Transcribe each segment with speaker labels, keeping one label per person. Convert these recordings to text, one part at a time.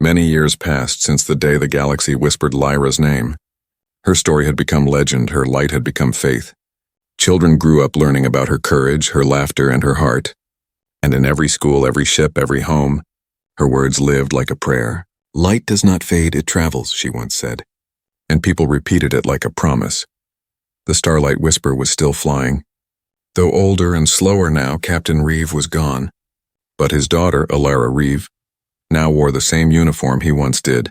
Speaker 1: Many years passed since the day the galaxy whispered Lyra's name. Her story had become legend, her light had become faith. Children grew up learning about her courage, her laughter, and her heart. And in every school, every ship, every home, her words lived like a prayer. "Light does not fade, it travels," she once said. And people repeated it like a promise. The starlight whisper was still flying. Though older and slower now, Captain Reeve was gone. But his daughter, Lyra Reeve, now wore the same uniform he once did.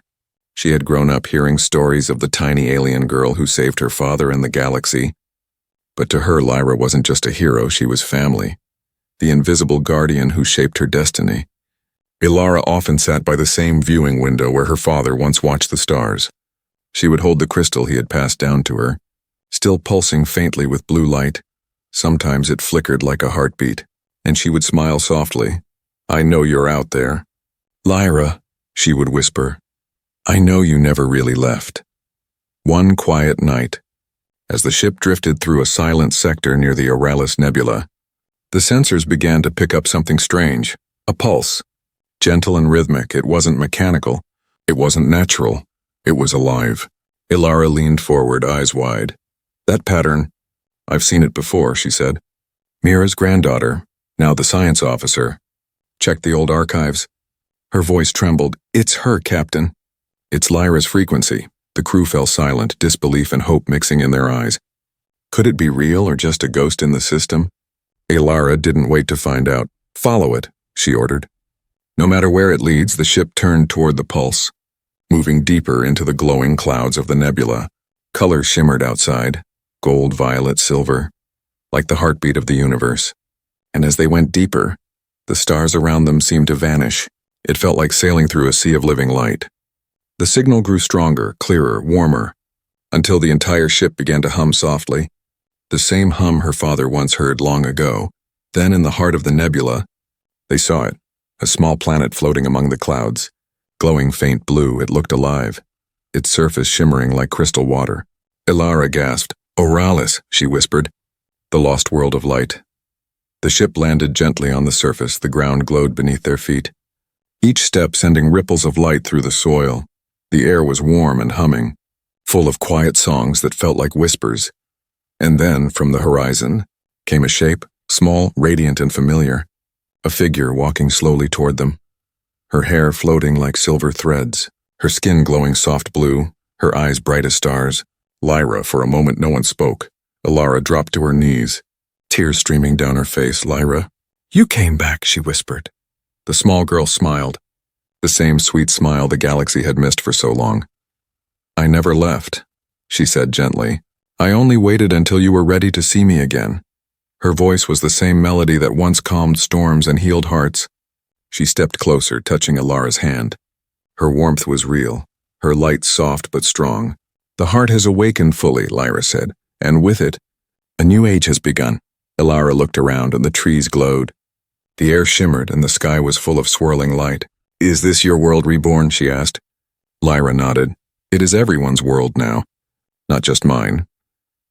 Speaker 1: She had grown up hearing stories of the tiny alien girl who saved her father and the galaxy. But to her, Lyra wasn't just a hero, she was family. The invisible guardian who shaped her destiny. Lyra often sat by the same viewing window where her father once watched the stars. She would hold the crystal he had passed down to her, still pulsing faintly with blue light. Sometimes it flickered like a heartbeat, and she would smile softly. "I know you're out there." "Lyra," she would whisper, "I know you never really left." One quiet night, as the ship drifted through a silent sector near the Auralis Nebula, the sensors began to pick up something strange, a pulse. Gentle and rhythmic, it wasn't mechanical, it wasn't natural, it was alive. Lyra leaned forward, eyes wide. "That pattern, I've seen it before," she said. "Mira's granddaughter, now the science officer. Check the old archives." Her voice trembled. "It's her, Captain." "It's Lyra's frequency." The crew fell silent, disbelief and hope mixing in their eyes. Could it be real or just a ghost in the system? Lyra didn't wait to find out. "Follow it," she ordered. No matter where it leads, the ship turned toward the pulse, moving deeper into the glowing clouds of the nebula. Colors shimmered outside, gold, violet, silver, like the heartbeat of the universe. And as they went deeper, the stars around them seemed to vanish. It felt like sailing through a sea of living light. The signal grew stronger, clearer, warmer, until the entire ship began to hum softly. The same hum her father once heard long ago. Then in the heart of the nebula, they saw it, a small planet floating among the clouds. Glowing faint blue, it looked alive, its surface shimmering like crystal water. Lyra gasped. "Auralis," she whispered. "The lost world of light." The ship landed gently on the surface, the ground glowed beneath their feet, each step sending ripples of light through the soil. The air was warm and humming, full of quiet songs that felt like whispers. And then, from the horizon, came a shape, small, radiant, and familiar. A figure walking slowly toward them, her hair floating like silver threads, her skin glowing soft blue, her eyes bright as stars. "Lyra." For a moment no one spoke. Lyra dropped to her knees, tears streaming down her face. "Lyra, you came back," she whispered. The small girl smiled, the same sweet smile the galaxy had missed for so long. "I never left," she said gently. "I only waited until you were ready to see me again." Her voice was the same melody that once calmed storms and healed hearts. She stepped closer, touching Lyra's hand. Her warmth was real, her light soft but strong. "The heart has awakened fully," Lyra said, "and with it, a new age has begun." Lyra looked around and the trees glowed. The air shimmered and the sky was full of swirling light. "Is this your world reborn?" she asked. Lyra nodded. "It is everyone's world now, not just mine."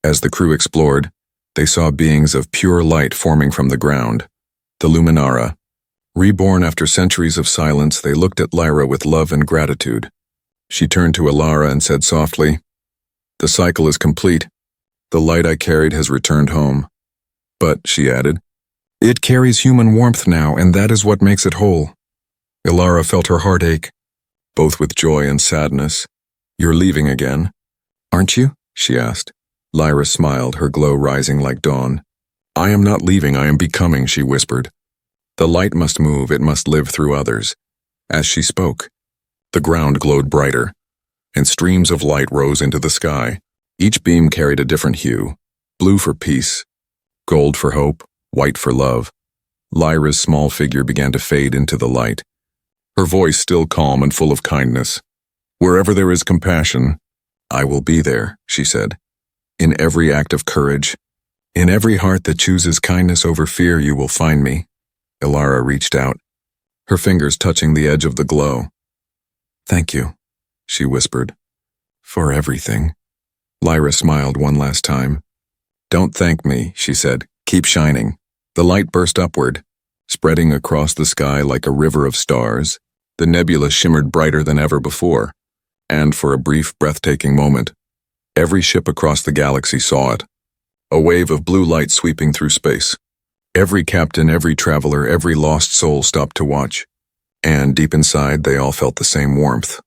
Speaker 1: As the crew explored, they saw beings of pure light forming from the ground, the Luminara. Reborn after centuries of silence, they looked at Lyra with love and gratitude. She turned to Lyra and said softly, "The cycle is complete. The light I carried has returned home. But," she added, "it carries human warmth now, and that is what makes it whole." Lyra felt her heart ache, both with joy and sadness. "You're leaving again, aren't you?" she asked. Lyra smiled, her glow rising like dawn. "I am not leaving, I am becoming," she whispered. "The light must move, it must live through others." As she spoke, the ground glowed brighter, and streams of light rose into the sky. Each beam carried a different hue, blue for peace, gold for hope, white for love. Lyra's small figure began to fade into the light, her voice still calm and full of kindness. "Wherever there is compassion, I will be there," she said. "In every act of courage, in every heart that chooses kindness over fear, you will find me." Lyra reached out, her fingers touching the edge of the glow. "Thank you," she whispered, "for everything." Lyra smiled one last time. "Don't thank me," she said. "Keep shining." The light burst upward, spreading across the sky like a river of stars. The nebula shimmered brighter than ever before, and for a brief, breathtaking moment, every ship across the galaxy saw it. A wave of blue light sweeping through space. Every captain, every traveler, every lost soul stopped to watch. And deep inside, they all felt the same warmth.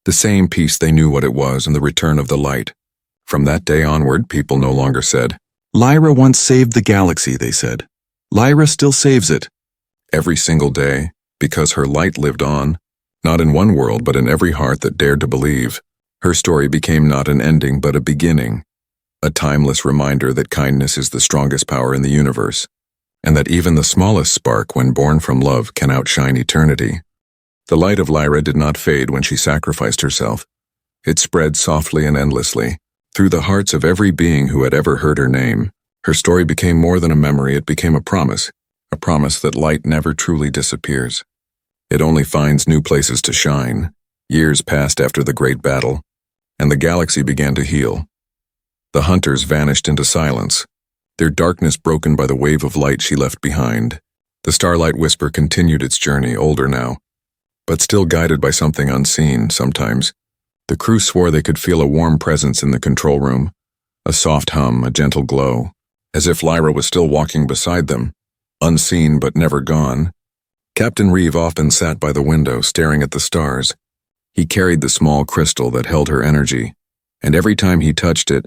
Speaker 1: The same peace. They knew what it was, and the return of the light. From that day onward, people no longer said, "Lyra once saved the galaxy," they said. "Lyra still saves it." Every single day, because her light lived on, not in one world but in every heart that dared to believe. Her story became not an ending but a beginning, a timeless reminder that kindness is the strongest power in the universe, and that even the smallest spark, when born from love, can outshine eternity. The light of Lyra did not fade when she sacrificed herself. It spread softly and endlessly, through the hearts of every being who had ever heard her name. Her story became more than a memory, it became a promise that light never truly disappears. It only finds new places to shine. Years passed after the great battle, and the galaxy began to heal. The hunters vanished into silence, their darkness broken by the wave of light she left behind. The Starlight Whisper continued its journey, older now, but still guided by something unseen. Sometimes the crew swore they could feel a warm presence in the control room, a soft hum, a gentle glow, as if Lyra was still walking beside them, unseen but never gone. Captain Reeve often sat by the window, staring at the stars. He carried the small crystal that held her energy, and every time he touched it,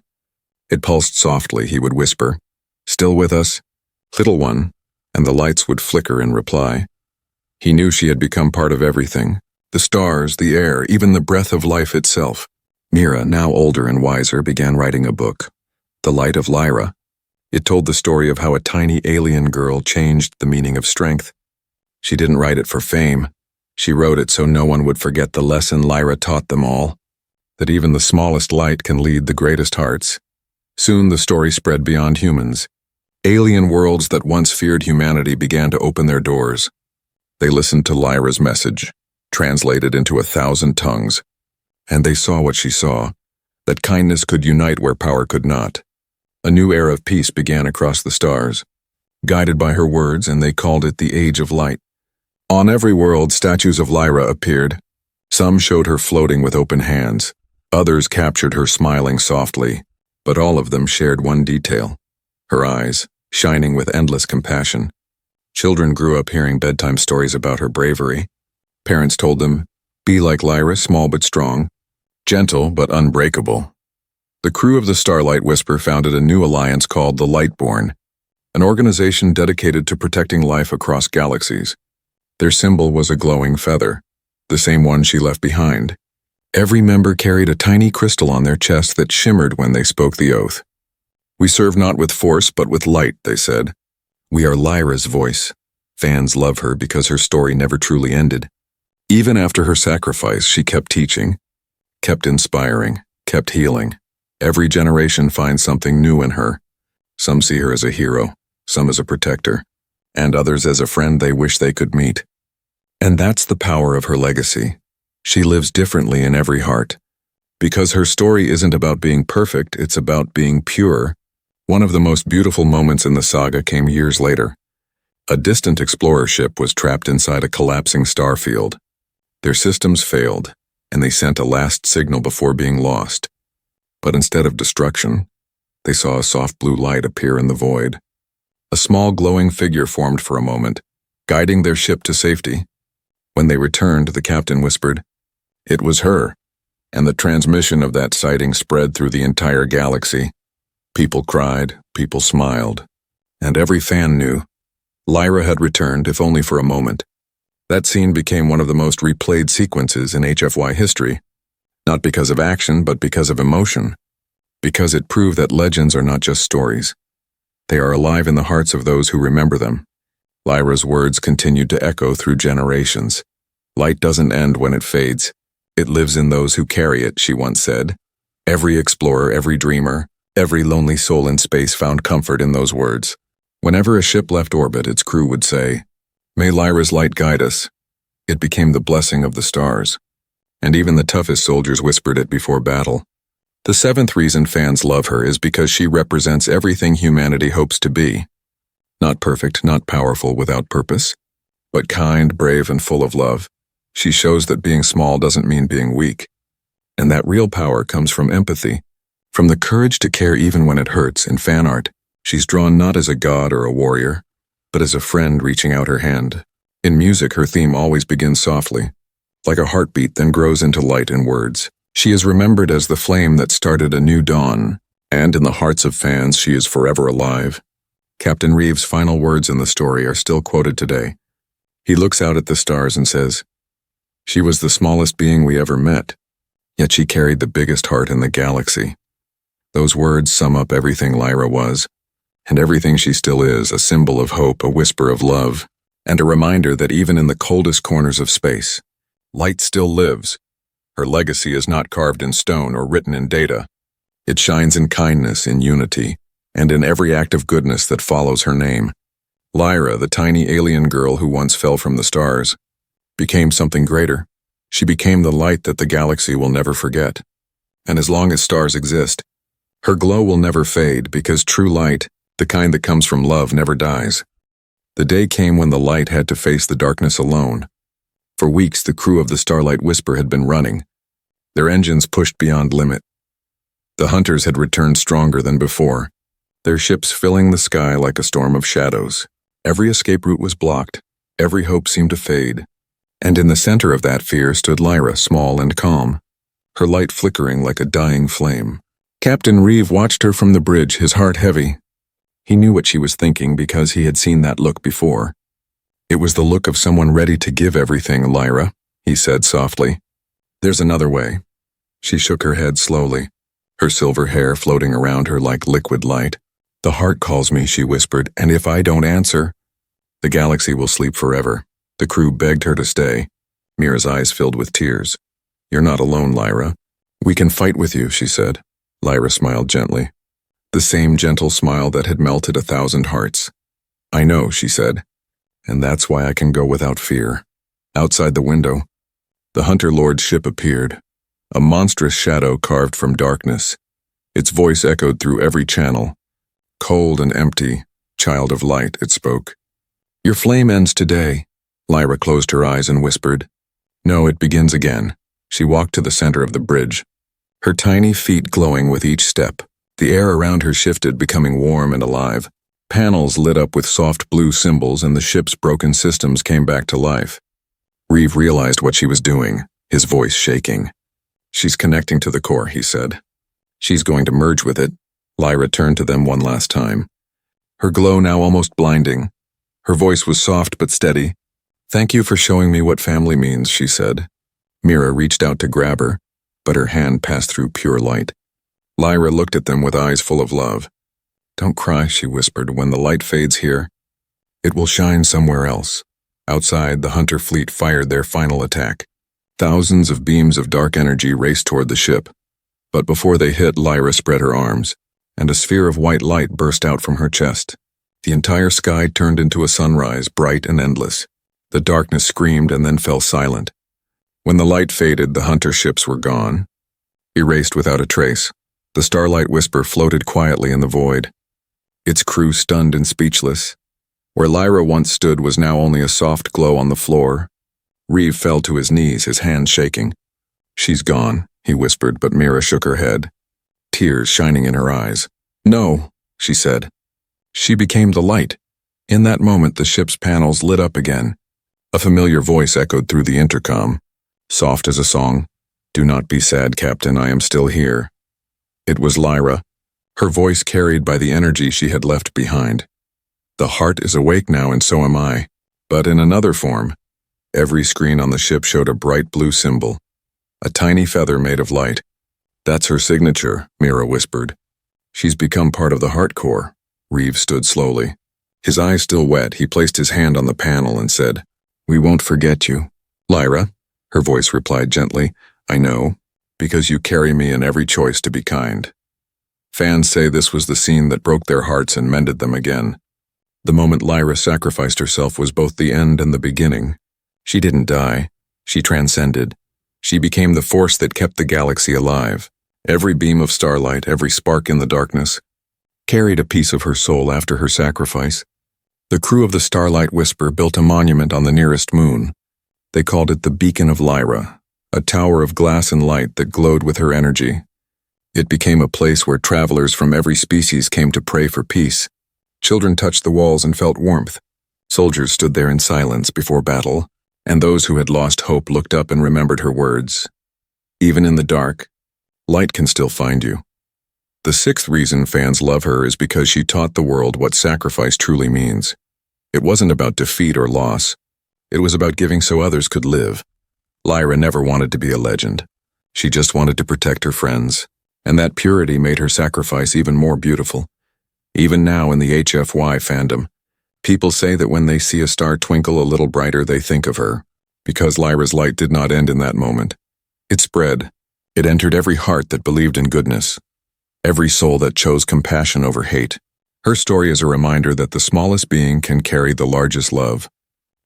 Speaker 1: it pulsed softly. He would whisper, "Still with us, little one," and the lights would flicker in reply. He knew she had become part of everything, the stars, the air, even the breath of life itself. Mira, now older and wiser, began writing a book, The Light of Lyra. It told the story of how a tiny alien girl changed the meaning of strength. She didn't write it for fame. She wrote it so no one would forget the lesson Lyra taught them all, that even the smallest light can lead the greatest hearts. Soon the story spread beyond humans. Alien worlds that once feared humanity began to open their doors. They listened to Lyra's message, translated into 1,000 tongues, and they saw what she saw, that kindness could unite where power could not. A new era of peace began across the stars, guided by her words, and they called it the Age of Light. On every world, statues of Lyra appeared. Some showed her floating with open hands, others captured her smiling softly, but all of them shared one detail, her eyes, shining with endless compassion. Children grew up hearing bedtime stories about her bravery. Parents told them, "Be like Lyra, small but strong, gentle but unbreakable." The crew of the Starlight Whisper founded a new alliance called the Lightborn, an organization dedicated to protecting life across galaxies. Their symbol was a glowing feather, the same one she left behind. Every member carried a tiny crystal on their chest that shimmered when they spoke the oath. "We serve not with force but with light," they said. "We are Lyra's voice." Fans love her because her story never truly ended. Even after her sacrifice, she kept teaching, kept inspiring, kept healing. Every generation finds something new in her. Some see her as a hero, some as a protector, and others as a friend they wish they could meet. And that's the power of her legacy. She lives differently in every heart. Because her story isn't about being perfect, it's about being pure. One of the most beautiful moments in the saga came years later. A distant explorer ship was trapped inside a collapsing star field. Their systems failed, and they sent a last signal before being lost. But instead of destruction, they saw a soft blue light appear in the void. A small glowing figure formed for a moment, guiding their ship to safety. When they returned, the captain whispered, "It was her," and the transmission of that sighting spread through the entire galaxy. People cried, people smiled, and every fan knew Lyra had returned, if only for a moment. That scene became one of the most replayed sequences in HFY history, not because of action, but because of emotion, because it proved that legends are not just stories. They are alive in the hearts of those who remember them. Lyra's words continued to echo through generations. "Light doesn't end when it fades. It lives in those who carry it," she once said. Every explorer, every dreamer, every lonely soul in space found comfort in those words. Whenever a ship left orbit, its crew would say, "May Lyra's light guide us." It became the blessing of the stars, and even the toughest soldiers whispered it before battle. The seventh reason fans love her is because she represents everything humanity hopes to be. Not perfect, not powerful, without purpose, but kind, brave, and full of love. She shows that being small doesn't mean being weak, and that real power comes from empathy, from the courage to care even when it hurts. In fan art, she's drawn not as a god or a warrior, but as a friend reaching out her hand. In music, her theme always begins softly, like a heartbeat, then grows into light in words. She is remembered as the flame that started a new dawn, and in the hearts of fans she is forever alive. Captain Reeves' final words in the story are still quoted today. He looks out at the stars and says, "She was the smallest being we ever met, yet she carried the biggest heart in the galaxy." Those words sum up everything Lyra was, and everything she still is, a symbol of hope, a whisper of love, and a reminder that even in the coldest corners of space, light still lives. Her legacy is not carved in stone or written in data. It shines in kindness, in unity, and in every act of goodness that follows her name. Lyra, the tiny alien girl who once fell from the stars, became something greater. She became the light that the galaxy will never forget. And as long as stars exist, her glow will never fade, because true light, the kind that comes from love, never dies. The day came when the light had to face the darkness alone. For weeks, the crew of the Starlight Whisper had been running, their engines pushed beyond limit. The hunters had returned stronger than before, their ships filling the sky like a storm of shadows. Every escape route was blocked, every hope seemed to fade. And in the center of that fear stood Lyra, small and calm, her light flickering like a dying flame. Captain Reeve watched her from the bridge, his heart heavy. He knew what she was thinking because he had seen that look before. "It was the look of someone ready to give everything, Lyra," he said softly. "There's another way." She shook her head slowly, her silver hair floating around her like liquid light. "The heart calls me," she whispered, "and if I don't answer, the galaxy will sleep forever." The crew begged her to stay. Mira's eyes filled with tears. "You're not alone, Lyra. We can fight with you," she said. Lyra smiled gently, the same gentle smile that had melted 1,000 hearts. "I know," she said, "and that's why I can go without fear." Outside the window, the Hunter Lord's ship appeared, a monstrous shadow carved from darkness. Its voice echoed through every channel. Cold and empty, child of light, it spoke. "Your flame ends today." Lyra closed her eyes and whispered, "No, it begins again." She walked to the center of the bridge, her tiny feet glowing with each step. The air around her shifted, becoming warm and alive. Panels lit up with soft blue symbols, and the ship's broken systems came back to life. Reeve realized what she was doing, his voice shaking. "She's connecting to the core," he said. "She's going to merge with it." Lyra turned to them one last time, her glow now almost blinding. Her voice was soft but steady. "Thank you for showing me what family means," she said. Mira reached out to grab her, but her hand passed through pure light. Lyra looked at them with eyes full of love. "Don't cry," she whispered. "When the light fades here, it will shine somewhere else." Outside, the Hunter fleet fired their final attack. Thousands of beams of dark energy raced toward the ship. But before they hit, Lyra spread her arms, and a sphere of white light burst out from her chest. The entire sky turned into a sunrise, bright and endless. The darkness screamed and then fell silent. When the light faded, the Hunter ships were gone, erased without a trace. The Starlight Whisper floated quietly in the void, its crew stunned and speechless. Where Lyra once stood was now only a soft glow on the floor. Reeve fell to his knees, his hands shaking. "She's gone," he whispered, but Mira shook her head, tears shining in her eyes. "No," she said. "She became the light." In that moment, the ship's panels lit up again. A familiar voice echoed through the intercom, soft as a song. "Do not be sad, Captain, I am still here." It was Lyra, her voice carried by the energy she had left behind. "The heart is awake now, and so am I." But in another form, every screen on the ship showed a bright blue symbol, a tiny feather made of light. "That's her signature," Mira whispered. "She's become part of the heart core." Reeve stood slowly. His eyes still wet, he placed his hand on the panel and said, "We won't forget you." "Lyra," her voice replied gently, "I know, because you carry me in every choice to be kind." Fans say this was the scene that broke their hearts and mended them again. The moment Lyra sacrificed herself was both the end and the beginning. She didn't die. She transcended. She became the force that kept the galaxy alive. Every beam of starlight, every spark in the darkness, carried a piece of her soul after her sacrifice. The crew of the Starlight Whisper built a monument on the nearest moon, They called it the Beacon of Lyra, a tower of glass and light that glowed with her energy. It became a place where travelers from every species came to pray for peace. Children touched the walls and felt warmth. Soldiers stood there in silence before battle, and those who had lost hope looked up and remembered her words. Even in the dark, light can still find you. The sixth reason fans love her is because she taught the world what sacrifice truly means. It wasn't about defeat or loss. It was about giving so others could live. Lyra never wanted to be a legend. She just wanted to protect her friends, and that purity made her sacrifice even more beautiful. Even now in the HFY fandom, people say that when they see a star twinkle a little brighter, they think of her, because Lyra's light did not end in that moment. It spread. It entered every heart that believed in goodness, every soul that chose compassion over hate. Her story is a reminder that the smallest being can carry the largest love,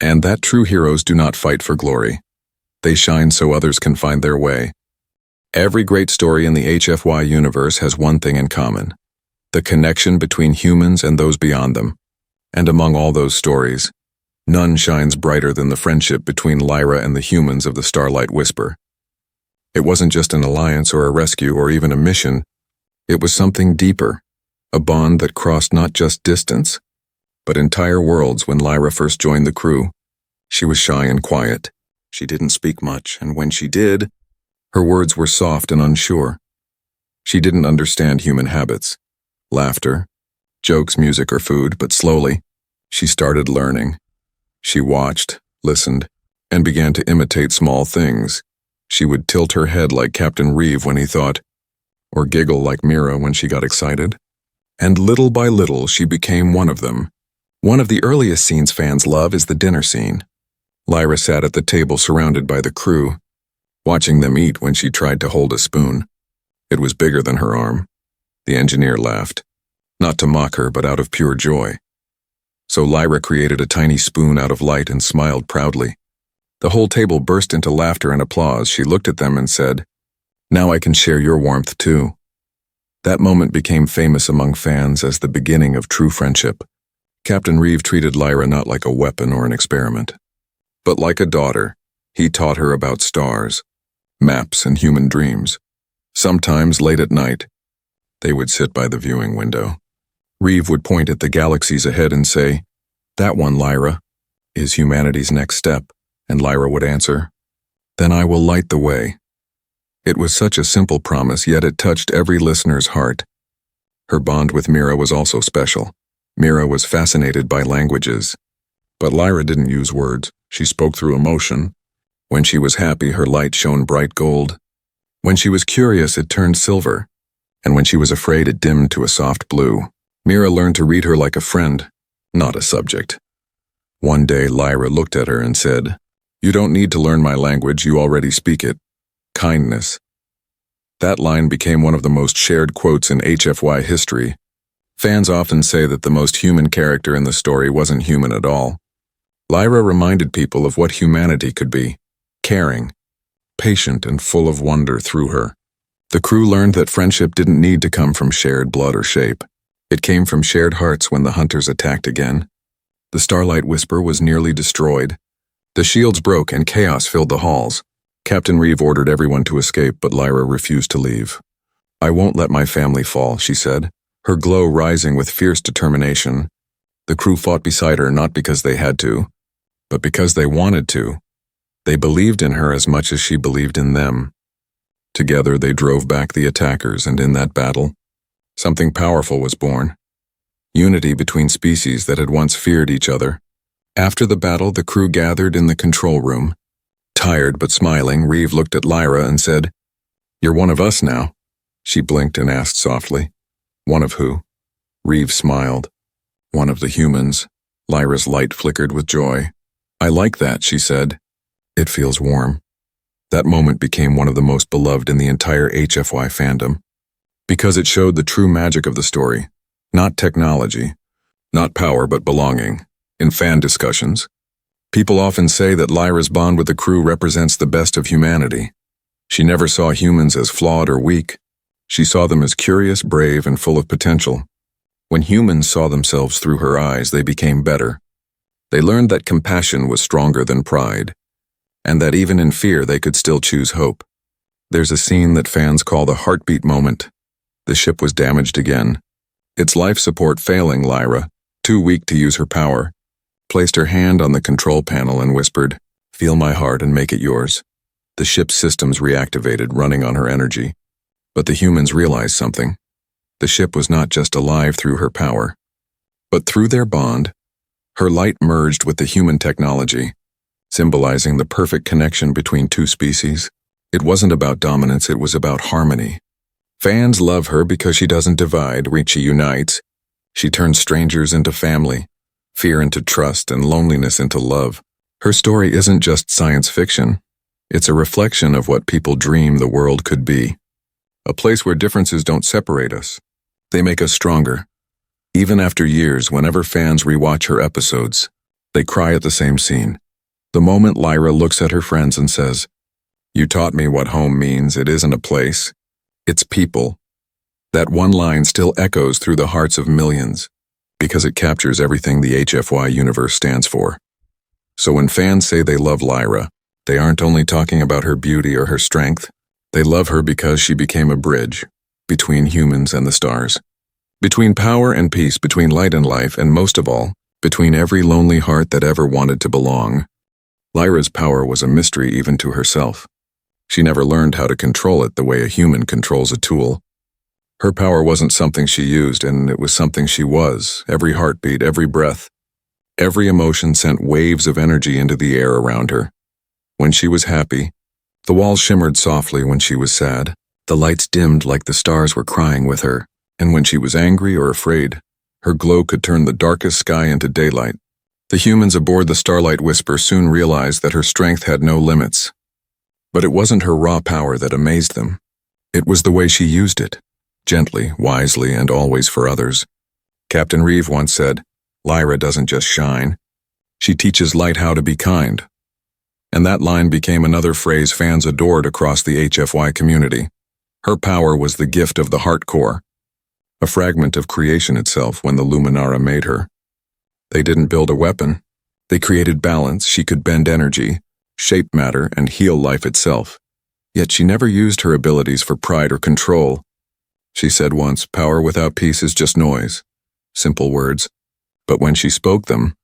Speaker 1: and that true heroes do not fight for glory. They shine so others can find their way. Every great story in the HFY universe has one thing in common: the connection between humans and those beyond them. And among all those stories, none shines brighter than the friendship between Lyra and the humans of the Starlight Whisper. It wasn't just an alliance or a rescue or even a mission. It was something deeper, a bond that crossed not just distance, but entire worlds. When Lyra first joined the crew, she was shy and quiet. She didn't speak much, and when she did, her words were soft and unsure. She didn't understand human habits, laughter, jokes, music, or food, but slowly, she started learning. She watched, listened, and began to imitate small things. She would tilt her head like Captain Reeve when he thought, or giggle like Mira when she got excited. And little by little, she became one of them. One of the earliest scenes fans love is the dinner scene. Lyra sat at the table surrounded by the crew, watching them eat when she tried to hold a spoon. It was bigger than her arm. The engineer laughed, not to mock her, but out of pure joy. So Lyra created a tiny spoon out of light and smiled proudly. The whole table burst into laughter and applause. She looked at them and said, "Now I can share your warmth too." That moment became famous among fans as the beginning of true friendship. Captain Reeve treated Lyra not like a weapon or an experiment, but like a daughter. He taught her about stars, maps, and human dreams. Sometimes, late at night, they would sit by the viewing window. Reeve would point at the galaxies ahead and say, "That one, Lyra, is humanity's next step," and Lyra would answer, "Then I will light the way." It was such a simple promise, yet it touched every listener's heart. Her bond with Mira was also special. Mira was fascinated by languages, but Lyra didn't use words. She spoke through emotion. When she was happy, her light shone bright gold. When she was curious, it turned silver, and when she was afraid, it dimmed to a soft blue. Mira learned to read her like a friend, not a subject. One day, Lyra looked at her and said, "You don't need to learn my language, you already speak it. Kindness." That line became one of the most shared quotes in HFY history. Fans often say that the most human character in the story wasn't human at all. Lyra reminded people of what humanity could be: caring, patient, and full of wonder. Through her, the crew learned that friendship didn't need to come from shared blood or shape. It came from shared hearts. When the hunters attacked again, the Starlight Whisper was nearly destroyed. The shields broke and chaos filled the halls. Captain Reeve ordered everyone to escape, but Lyra refused to leave. "I won't let my family fall," she said, her glow rising with fierce determination. The crew fought beside her not because they had to, but because they wanted to. They believed in her as much as she believed in them. Together they drove back the attackers, and in that battle, something powerful was born. Unity between species that had once feared each other. After the battle, the crew gathered in the control room. Tired but smiling, Reeve looked at Lyra and said, "You're one of us now." She blinked and asked softly, "One of who?" Reeve smiled. "One of the humans." Lyra's light flickered with joy. "I like that," she said. "It feels warm." That moment became one of the most beloved in the entire HFY fandom, because it showed the true magic of the story. Not technology, not power, but belonging. In fan discussions, people often say that Lyra's bond with the crew represents the best of humanity. She never saw humans as flawed or weak. She saw them as curious, brave, and full of potential. When humans saw themselves through her eyes, they became better. They learned that compassion was stronger than pride, and that even in fear they could still choose hope. There's a scene that fans call the heartbeat moment. The ship was damaged again. Its life support failing, Lyra, too weak to use her power, placed her hand on the control panel and whispered, "Feel my heart and make it yours." The ship's systems reactivated, running on her energy. But the humans realized something. The ship was not just alive through her power, but through their bond. Her light merged with the human technology, symbolizing the perfect connection between two species. It wasn't about dominance, it was about harmony. Fans love her because she doesn't divide, she unites. She turns strangers into family, fear into trust, and loneliness into love. Her story isn't just science fiction. It's a reflection of what people dream the world could be. A place where differences don't separate us. They make us stronger. Even after years, whenever fans rewatch her episodes, they cry at the same scene. The moment Lyra looks at her friends and says, "You taught me what home means. It isn't a place. It's people." That one line still echoes through the hearts of millions, because it captures everything the HFY universe stands for. So when fans say they love Lyra, they aren't only talking about her beauty or her strength. They love her because she became a bridge between humans and the stars, between power and peace, between light and life, and most of all, between every lonely heart that ever wanted to belong. Lyra's power was a mystery even to herself. She never learned how to control it the way a human controls a tool. Her power wasn't something she used, and it was something she was. Every heartbeat, every breath, every emotion sent waves of energy into the air around her. When she was happy, the walls shimmered softly. When she was sad, the lights dimmed like the stars were crying with her. And when she was angry or afraid, her glow could turn the darkest sky into daylight. The humans aboard the Starlight Whisper soon realized that her strength had no limits. But it wasn't her raw power that amazed them. It was the way she used it, gently, wisely, and always for others. Captain Reeve once said, "Lyra doesn't just shine. She teaches light how to be kind." And that line became another phrase fans adored across the HFY community. Her power was the gift of the heart core, a fragment of creation itself when the Luminara made her. They didn't build a weapon. They created balance. She could bend energy, shape matter, and heal life itself. Yet she never used her abilities for pride or control. She said once, "Power without peace is just noise." Simple words. But when she spoke them,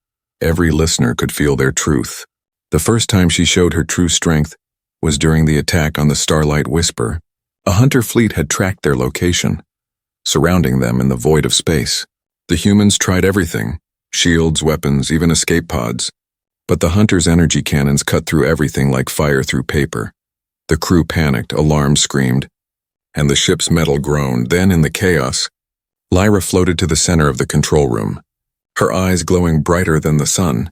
Speaker 1: every listener could feel their truth. The first time she showed her true strength was during the attack on the Starlight Whisper. A hunter fleet had tracked their location, surrounding them in the void of space. The humans tried everything, shields, weapons, even escape pods. But the hunter's energy cannons cut through everything like fire through paper. The crew panicked, alarms screamed, and the ship's metal groaned. Then, in the chaos, Lyra floated to the center of the control room, her eyes glowing brighter than the sun.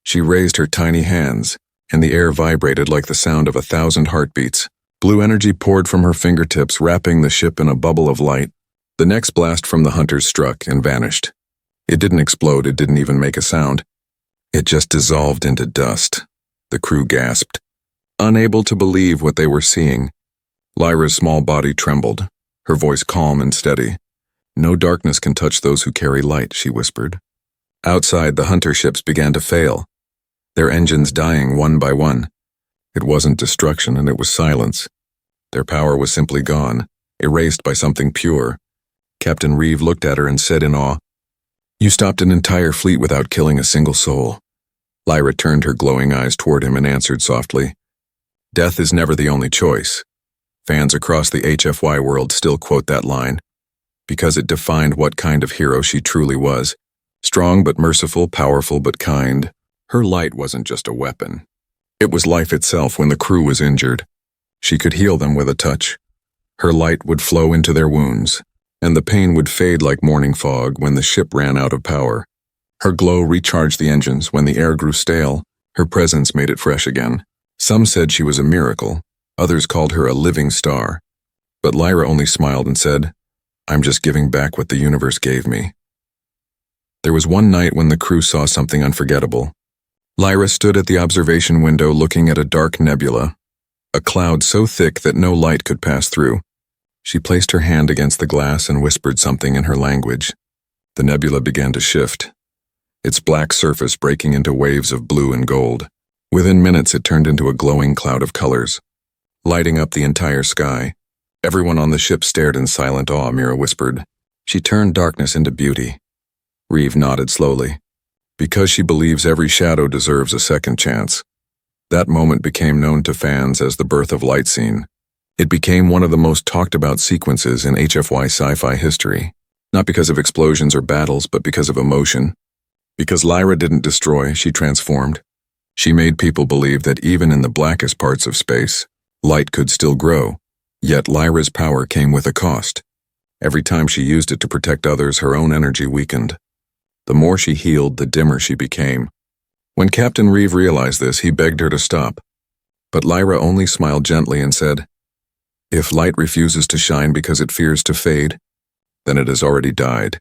Speaker 1: She raised her tiny hands, and the air vibrated like the sound of 1,000 heartbeats. Blue energy poured from her fingertips, wrapping the ship in a bubble of light. The next blast from the hunters struck and vanished. It didn't explode, it didn't even make a sound. It just dissolved into dust. The crew gasped, unable to believe what they were seeing. Lyra's small body trembled, her voice calm and steady. "No darkness can touch those who carry light," she whispered. Outside, the hunter ships began to fail, their engines dying one by one. It wasn't destruction, and it was silence. Their power was simply gone, erased by something pure. Captain Reeve looked at her and said in awe, "You stopped an entire fleet without killing a single soul." Lyra turned her glowing eyes toward him and answered softly, "Death is never the only choice." Fans across the HFY world still quote that line, because it defined what kind of hero she truly was. Strong but merciful, powerful but kind. Her light wasn't just a weapon. It was life itself. When the crew was injured, she could heal them with a touch. Her light would flow into their wounds, and the pain would fade like morning fog when the ship ran out of power. Her glow recharged the engines. When the air grew stale, her presence made it fresh again. Some said she was a miracle. Others called her a living star. But Lyra only smiled and said, "I'm just giving back what the universe gave me." There was one night when the crew saw something unforgettable. Lyra stood at the observation window looking at a dark nebula, a cloud so thick that no light could pass through. She placed her hand against the glass and whispered something in her language. The nebula began to shift, its black surface breaking into waves of blue and gold. Within minutes, it turned into a glowing cloud of colors, lighting up the entire sky. Everyone on the ship stared in silent awe, Mira whispered. She turned darkness into beauty. Reeve nodded slowly. Because she believes every shadow deserves a second chance. That moment became known to fans as the birth of light scene. It became one of the most talked about sequences in HFY Sci-Fi history. Not because of explosions or battles, but because of emotion. Because Lyra didn't destroy, she transformed. She made people believe that even in the blackest parts of space, light could still grow. Yet Lyra's power came with a cost. Every time she used it to protect others, her own energy weakened. The more she healed, the dimmer she became. When Captain Reeve realized this, he begged her to stop. But Lyra only smiled gently and said, "If light refuses to shine because it fears to fade, then it has already died."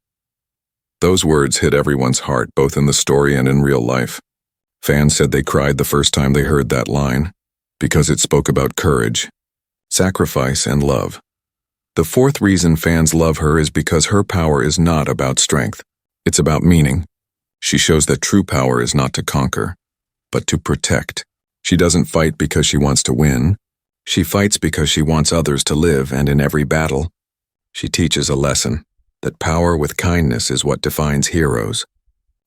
Speaker 1: Those words hit everyone's heart, both in the story and in real life. Fans said they cried the first time they heard that line, because it spoke about courage, sacrifice, and love. The fourth reason fans love her is because her power is not about strength. It's about meaning. She shows that true power is not to conquer, but to protect. She doesn't fight because she wants to win. She fights because she wants others to live, and in every battle, she teaches a lesson, that power with kindness is what defines heroes.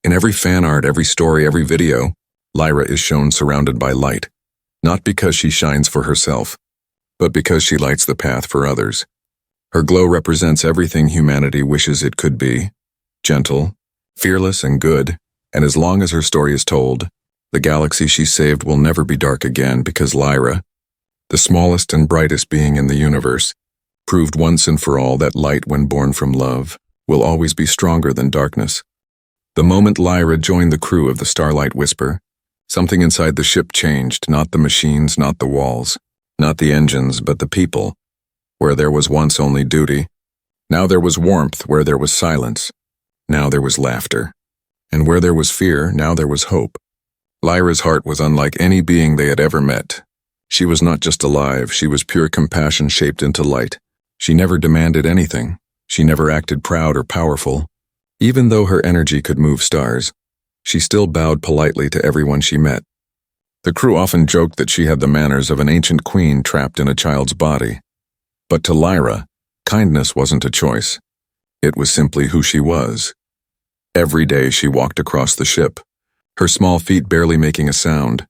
Speaker 1: In every fan art, every story, every video, Lyra is shown surrounded by light, not because she shines for herself, but because she lights the path for others. Her glow represents everything humanity wishes it could be, gentle, fearless, and good, and as long as her story is told, the galaxy she saved will never be dark again because Lyra, the smallest and brightest being in the universe, proved once and for all that light, when born from love, will always be stronger than darkness. The moment Lyra joined the crew of the Starlight Whisper, something inside the ship changed, not the machines, not the walls, not the engines, but the people. Where there was once only duty, now there was warmth. Where there was silence, now there was laughter. And where there was fear, now there was hope. Lyra's heart was unlike any being they had ever met. She was not just alive, she was pure compassion shaped into light. She never demanded anything. She never acted proud or powerful. Even though her energy could move stars, she still bowed politely to everyone she met. The crew often joked that she had the manners of an ancient queen trapped in a child's body. But to Lyra, kindness wasn't a choice. It was simply who she was. Every day she walked across the ship, her small feet barely making a sound.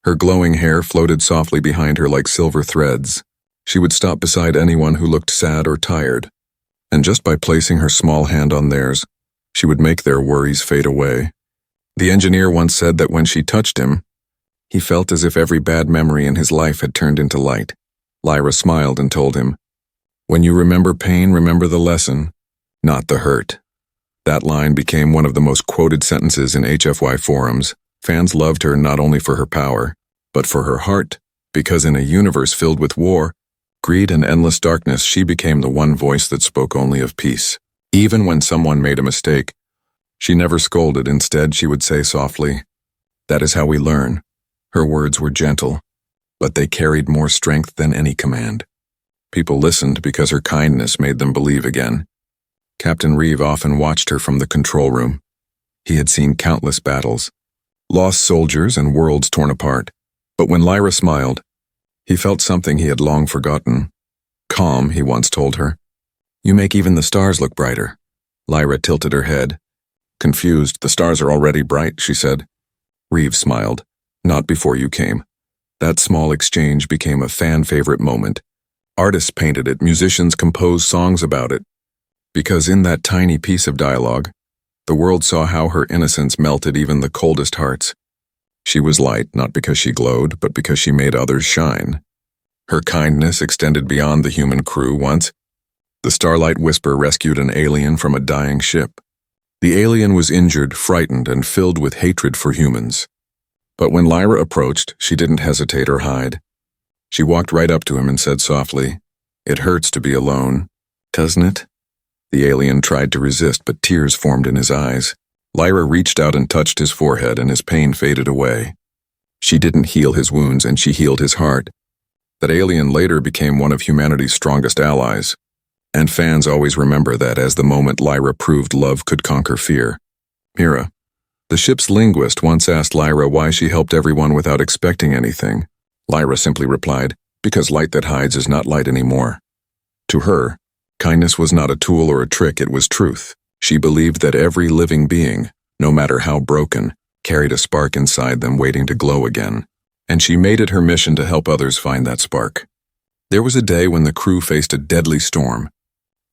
Speaker 1: Her glowing hair floated softly behind her like silver threads. She would stop beside anyone who looked sad or tired, and just by placing her small hand on theirs, she would make their worries fade away. The engineer once said that when she touched him, he felt as if every bad memory in his life had turned into light. Lyra smiled and told him, "When you remember pain, remember the lesson, not the hurt." That line became one of the most quoted sentences in HFY forums. Fans loved her not only for her power, but for her heart, because in a universe filled with war, greed, and endless darkness, she became the one voice that spoke only of peace. Even when someone made a mistake, she never scolded. Instead, she would say softly, "That is how we learn." Her words were gentle, but they carried more strength than any command. People listened because her kindness made them believe again. Captain Reeve often watched her from the control room. He had seen countless battles, lost soldiers, and worlds torn apart. But when Lyra smiled, he felt something he had long forgotten. "Calm," he once told her. "You make even the stars look brighter." Lyra tilted her head. Confused, "The stars are already bright," she said. Reeve smiled. "Not before you came." That small exchange became a fan-favorite moment. Artists painted it, musicians composed songs about it. Because in that tiny piece of dialogue, the world saw how her innocence melted even the coldest hearts. She was light, not because she glowed, but because she made others shine. Her kindness extended beyond the human crew. Once, the Starlight Whisper rescued an alien from a dying ship. The alien was injured, frightened, and filled with hatred for humans. But when Lyra approached, she didn't hesitate or hide. She walked right up to him and said softly, "It hurts to be alone, doesn't it?" The alien tried to resist, but tears formed in his eyes. Lyra reached out and touched his forehead, and his pain faded away. She didn't heal his wounds, and she healed his heart. That alien later became one of humanity's strongest allies. And fans always remember that as the moment Lyra proved love could conquer fear. Mira, The ship's linguist once asked Lyra why she helped everyone without expecting anything. Lyra simply replied, "Because light that hides is not light anymore." To her, kindness was not a tool or a trick, it was truth. She believed that every living being, no matter how broken, carried a spark inside them waiting to glow again. And she made it her mission to help others find that spark. There was a day when the crew faced a deadly storm.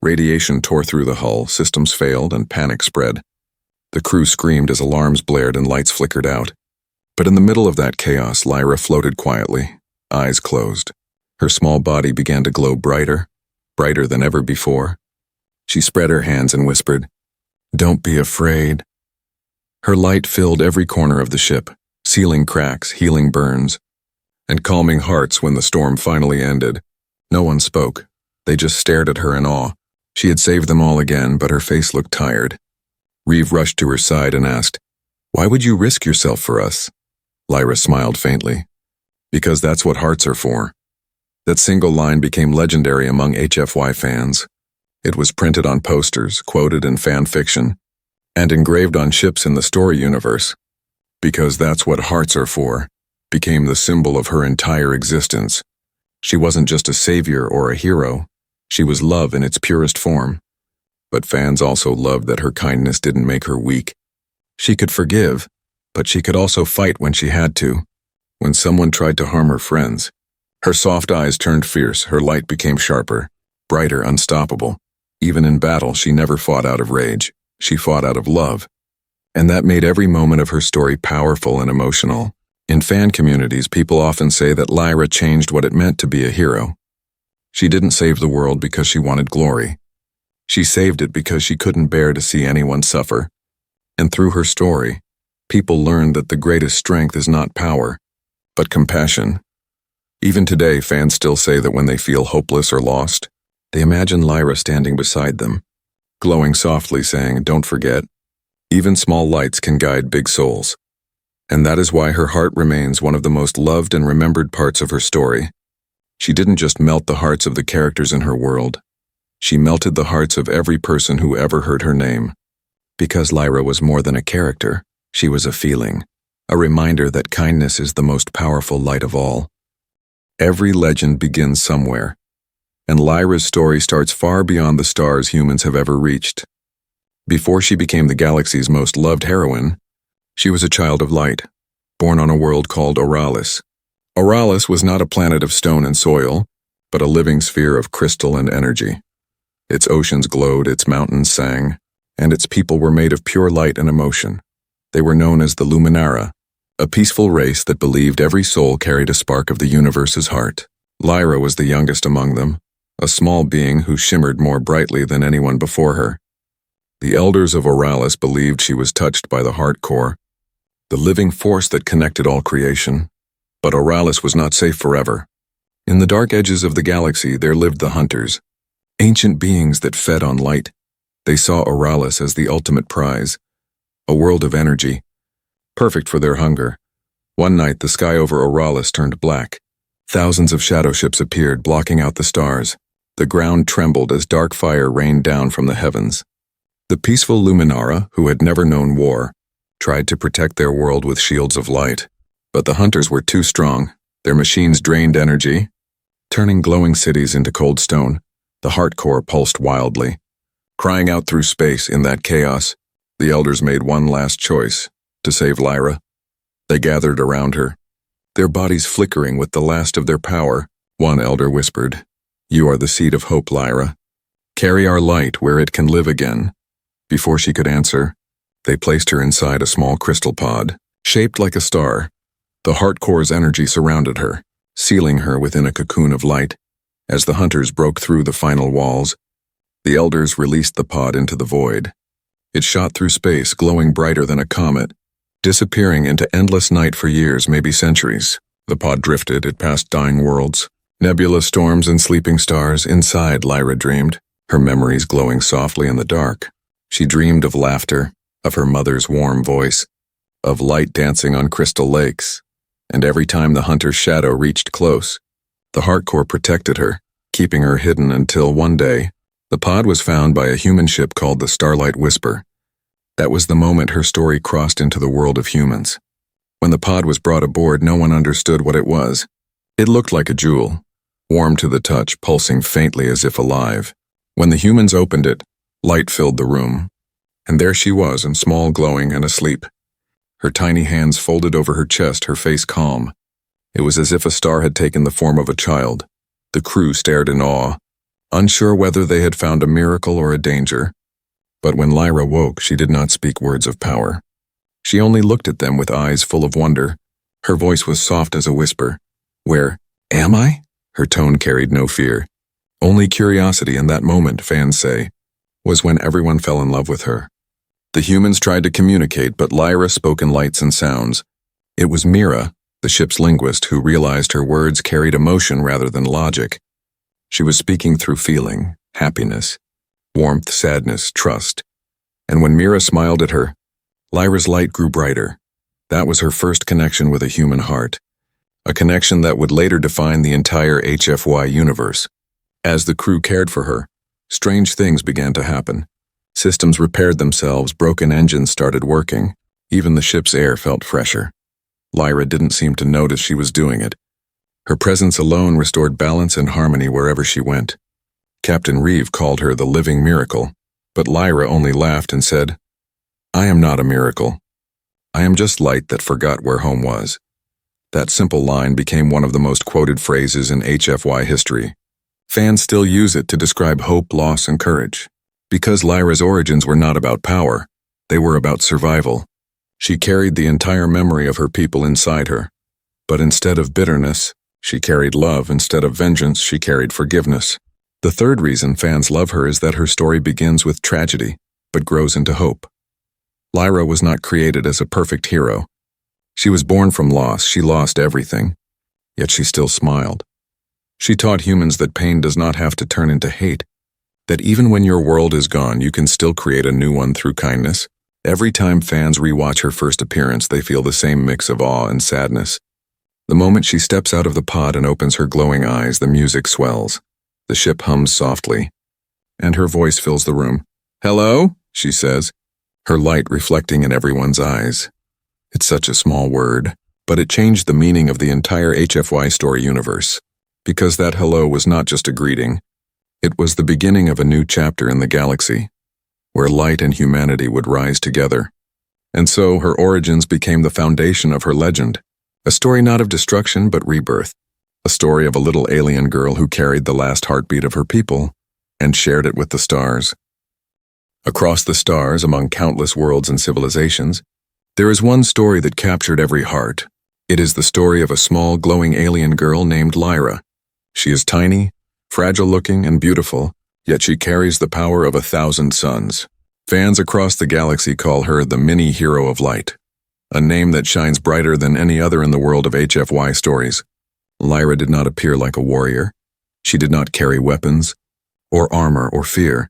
Speaker 1: Radiation tore through the hull, systems failed, and panic spread. The crew screamed as alarms blared and lights flickered out. But in the middle of that chaos, Lyra floated quietly, eyes closed. Her small body began to glow brighter, brighter than ever before. She spread her hands and whispered, "Don't be afraid." Her light filled every corner of the ship, sealing cracks, healing burns, and calming hearts. When the storm finally ended, no one spoke. They just stared at her in awe. She had saved them all again, but her face looked tired. Reeve rushed to her side and asked, "Why would you risk yourself for us?" Lyra smiled faintly. "Because that's what hearts are for." That single line became legendary among HFY fans. It was printed on posters, quoted in fan fiction, and engraved on ships in the story universe. "Because that's what hearts are for," became the symbol of her entire existence. She wasn't just a savior or a hero. She was love in its purest form. But fans also loved that her kindness didn't make her weak. She could forgive, but she could also fight when she had to. When someone tried to harm her friends, her soft eyes turned fierce, her light became sharper, brighter, unstoppable. Even in battle, she never fought out of rage. She fought out of love. And that made every moment of her story powerful and emotional. In fan communities, people often say that Lyra changed what it meant to be a hero. She didn't save the world because she wanted glory. She saved it because she couldn't bear to see anyone suffer. And through her story, people learned that the greatest strength is not power, but compassion. Even today, fans still say that when they feel hopeless or lost, they imagine Lyra standing beside them, glowing softly, saying, "Don't forget, even small lights can guide big souls." And that is why her heart remains one of the most loved and remembered parts of her story. She didn't just melt the hearts of the characters in her world. She melted the hearts of every person who ever heard her name. Because Lyra was more than a character, she was a feeling, a reminder that kindness is the most powerful light of all. Every legend begins somewhere, and Lyra's story starts far beyond the stars humans have ever reached. Before she became the galaxy's most loved heroine, she was a child of light, born on a world called Oralis. Oralis was not a planet of stone and soil, but a living sphere of crystal and energy. Its oceans glowed, its mountains sang, and its people were made of pure light and emotion. They were known as the Luminara, a peaceful race that believed every soul carried a spark of the universe's heart. Lyra was the youngest among them, a small being who shimmered more brightly than anyone before her. The elders of Oralis believed she was touched by the heart core, the living force that connected all creation. But Oralis was not safe forever. In the dark edges of the galaxy, there lived the Hunters, ancient beings that fed on light. They saw Oralis as the ultimate prize, a world of energy, perfect for their hunger. One night, the sky over Oralis turned black. Thousands of shadow ships appeared, blocking out the stars. The ground trembled as dark fire rained down from the heavens. The peaceful Luminara, who had never known war, tried to protect their world with shields of light. But the Hunters were too strong. Their machines drained energy, turning glowing cities into cold stone. The heart core pulsed wildly. Crying out through space in that chaos, the elders made one last choice, to save Lyra. They gathered around her, their bodies flickering with the last of their power. One elder whispered, "You are the seed of hope, Lyra. Carry our light where it can live again." Before she could answer, they placed her inside a small crystal pod, shaped like a star. The heart core's energy surrounded her, sealing her within a cocoon of light. As the Hunters broke through the final walls, the elders released the pod into the void. It shot through space, glowing brighter than a comet, disappearing into endless night for years, maybe centuries. The pod drifted, it passed dying worlds, nebulous storms and sleeping stars. Inside, Lyra dreamed, her memories glowing softly in the dark. She dreamed of laughter, of her mother's warm voice, of light dancing on crystal lakes. And every time the Hunter's shadow reached close, the heart core protected her, keeping her hidden until one day, the pod was found by a human ship called the Starlight Whisper. That was the moment her story crossed into the world of humans. When the pod was brought aboard, no one understood what it was. It looked like a jewel, warm to the touch, pulsing faintly as if alive. When the humans opened it, light filled the room. And there she was, in small, glowing, and asleep. Her tiny hands folded over her chest, her face calm. It was as if a star had taken the form of a child. The crew stared in awe, unsure whether they had found a miracle or a danger. But when Lyra woke, she did not speak words of power. She only looked at them with eyes full of wonder. Her voice was soft as a whisper. "Where am I?" Her tone carried no fear. Only curiosity. In that moment, fans say, was when everyone fell in love with her. The humans tried to communicate, but Lyra spoke in lights and sounds. It was Mira, the ship's linguist, who realized her words carried emotion rather than logic. She was speaking through feeling, happiness, warmth, sadness, trust. And when Mira smiled at her, Lyra's light grew brighter. That was her first connection with a human heart, a connection that would later define the entire HFY universe. As the crew cared for her, strange things began to happen. Systems repaired themselves, broken engines started working. Even the ship's air felt fresher. Lyra didn't seem to notice she was doing it. Her presence alone restored balance and harmony wherever she went. Captain Reeve called her the living miracle, but Lyra only laughed and said, "I am not a miracle. I am just light that forgot where home was." That simple line became one of the most quoted phrases in HFY history. Fans still use it to describe hope, loss, and courage. Because Lyra's origins were not about power, they were about survival. She carried the entire memory of her people inside her. But instead of bitterness, she carried love. Instead of vengeance, she carried forgiveness. The third reason fans love her is that her story begins with tragedy, but grows into hope. Lyra was not created as a perfect hero. She was born from loss. She lost everything. Yet she still smiled. She taught humans that pain does not have to turn into hate, that even when your world is gone, you can still create a new one through kindness. Every time fans rewatch her first appearance, they feel the same mix of awe and sadness. The moment she steps out of the pod and opens her glowing eyes, the music swells. The ship hums softly, and her voice fills the room. "Hello?" she says, her light reflecting in everyone's eyes. It's such a small word, but it changed the meaning of the entire HFY story universe. Because that hello was not just a greeting. It was the beginning of a new chapter in the galaxy, where light and humanity would rise together. And so her origins became the foundation of her legend, a story not of destruction but rebirth, a story of a little alien girl who carried the last heartbeat of her people and shared it with the stars. Across the stars, among countless worlds and civilizations, there is one story that captured every heart. It is the story of a small, glowing alien girl named Lyra. She is tiny, fragile-looking, and beautiful, yet she carries the power of 1,000 suns. Fans across the galaxy call her the mini hero of light, a name that shines brighter than any other in the world of HFY stories. Lyra did not appear like a warrior. She did not carry weapons, or armor, or fear.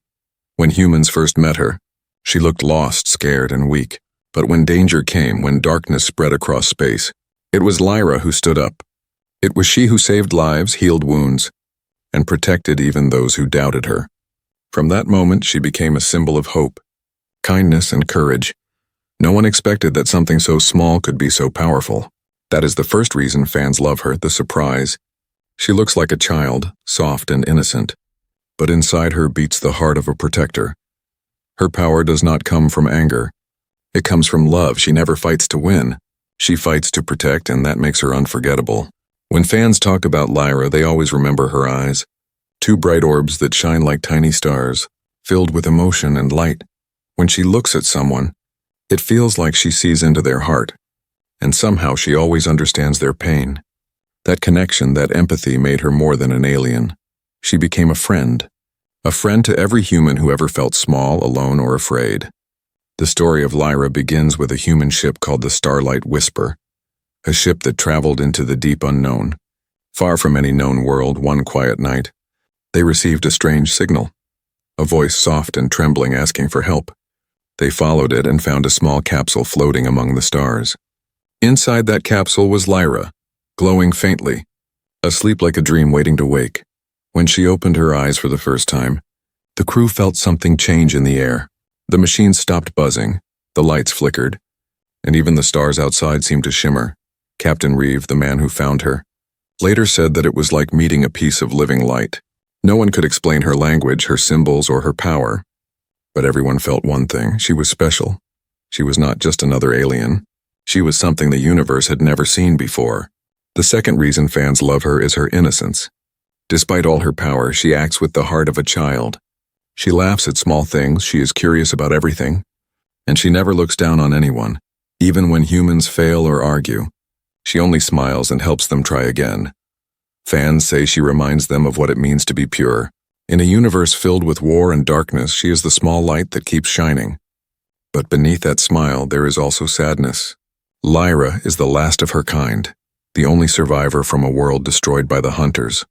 Speaker 1: When humans first met her, she looked lost, scared, and weak. But when danger came, when darkness spread across space, it was Lyra who stood up. It was she who saved lives, healed wounds, and protected even those who doubted her. From that moment, she became a symbol of hope, kindness, and courage. No one expected that something so small could be so powerful. That is the first reason fans love her, the surprise. She looks like a child, soft and innocent, but inside her beats the heart of a protector. Her power does not come from anger. It comes from love. She never fights to win. She fights to protect, and that makes her unforgettable. When fans talk about Lyra, they always remember her eyes. Two bright orbs that shine like tiny stars, filled with emotion and light. When she looks at someone, it feels like she sees into their heart. And somehow she always understands their pain. That connection, that empathy made her more than an alien. She became a friend to every human who ever felt small, alone, or afraid. The story of Lyra begins with a human ship called the Starlight Whisper, a ship that traveled into the deep unknown. Far from any known world, one quiet night, they received a strange signal, a voice soft and trembling asking for help. They followed it and found a small capsule floating among the stars. Inside that capsule was Lyra, glowing faintly, asleep like a dream waiting to wake. When she opened her eyes for the first time, the crew felt something change in the air. The machine stopped buzzing. The lights flickered, and even the stars outside seemed to shimmer. Captain Reeve, the man who found her, later said that it was like meeting a piece of living light. No one could explain her language, her symbols, or her power. But everyone felt one thing: she was special. She was not just another alien. She was something the universe had never seen before. The second reason fans love her is her innocence. Despite all her power, she acts with the heart of a child. She laughs at small things, she is curious about everything, and she never looks down on anyone. Even when humans fail or argue, she only smiles and helps them try again. Fans say she reminds them of what it means to be pure. In a universe filled with war and darkness, she is the small light that keeps shining. But beneath that smile, there is also sadness. Lyra is the last of her kind, the only survivor from a world destroyed by the Hunters,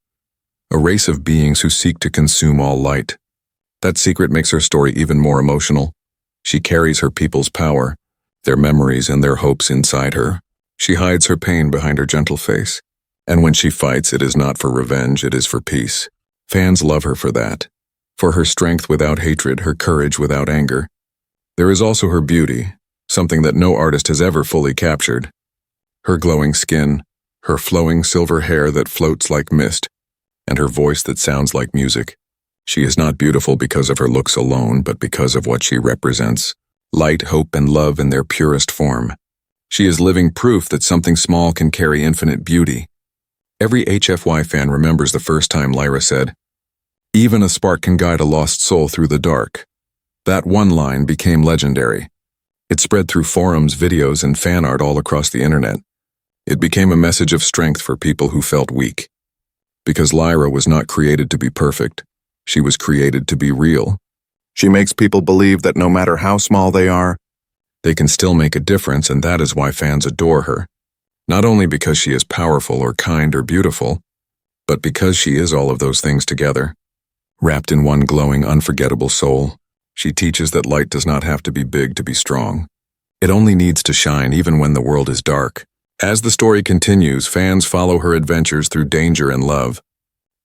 Speaker 1: a race of beings who seek to consume all light. That secret makes her story even more emotional. She carries her people's power, their memories and their hopes inside her. She hides her pain behind her gentle face. And when she fights, it is not for revenge, it is for peace. Fans love her for that. For her strength without hatred, her courage without anger. There is also her beauty, something that no artist has ever fully captured. Her glowing skin, her flowing silver hair that floats like mist, and her voice that sounds like music. She is not beautiful because of her looks alone, but because of what she represents: light, hope, and love in their purest form. She is living proof that something small can carry infinite beauty. Every HFY fan remembers the first time Lyra said, "Even a spark can guide a lost soul through the dark." That one line became legendary. It spread through forums, videos, and fan art all across the internet. It became a message of strength for people who felt weak. Because Lyra was not created to be perfect, she was created to be real. She makes people believe that no matter how small they are, they can still make a difference, and that is why fans adore her. Not only because she is powerful or kind or beautiful, but because she is all of those things together. Wrapped in one glowing, unforgettable soul, she teaches that light does not have to be big to be strong. It only needs to shine even when the world is dark. As the story continues, fans follow her adventures through danger and love.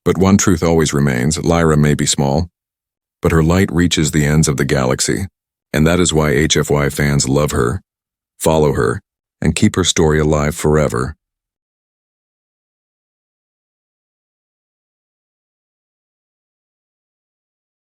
Speaker 1: But one truth always remains: Lyra may be small, but her light reaches the ends of the galaxy, and that is why HFY fans love her, follow her, and keep her story alive forever.